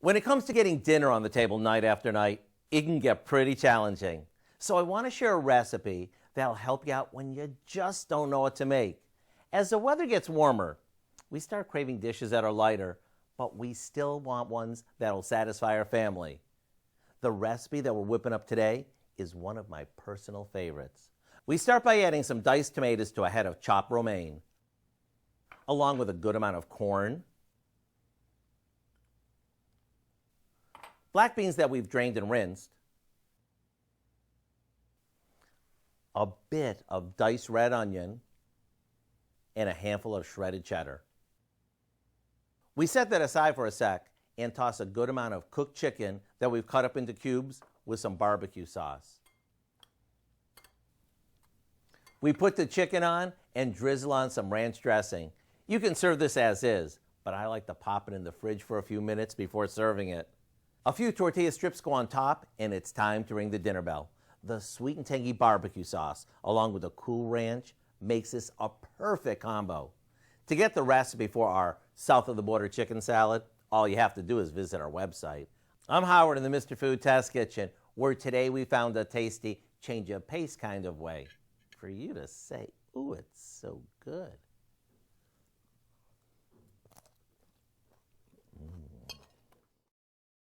When it comes to getting dinner on the table night after night, it can get pretty challenging. So I want to share a recipe that'll help you out when you just don't know what to make. As the weather gets warmer, we start craving dishes that are lighter, but we still want ones that'll satisfy our family. The recipe that we're whipping up today is one of my personal favorites. We start by adding some diced tomatoes to a head of chopped romaine, along with a good amount of corn, black beans that we've drained and rinsed, a bit of diced red onion, and a handful of shredded cheddar. We set that aside for a sec and toss a good amount of cooked chicken that we've cut up into cubes with some barbecue sauce. We put the chicken on and drizzle on some ranch dressing. You can serve this as is, but I like to pop it in the fridge for a few minutes before serving it. A few tortilla strips go on top, and it's time to ring the dinner bell. The sweet and tangy barbecue sauce, along with the cool ranch, makes this a perfect combo. To get the recipe for our South-of-the-Border Chicken Salad, all you have to do is visit our website. I'm Howard in the Mr. Food Test Kitchen, where today we found a tasty change of pace kind of way for you to say, ooh, it's so good.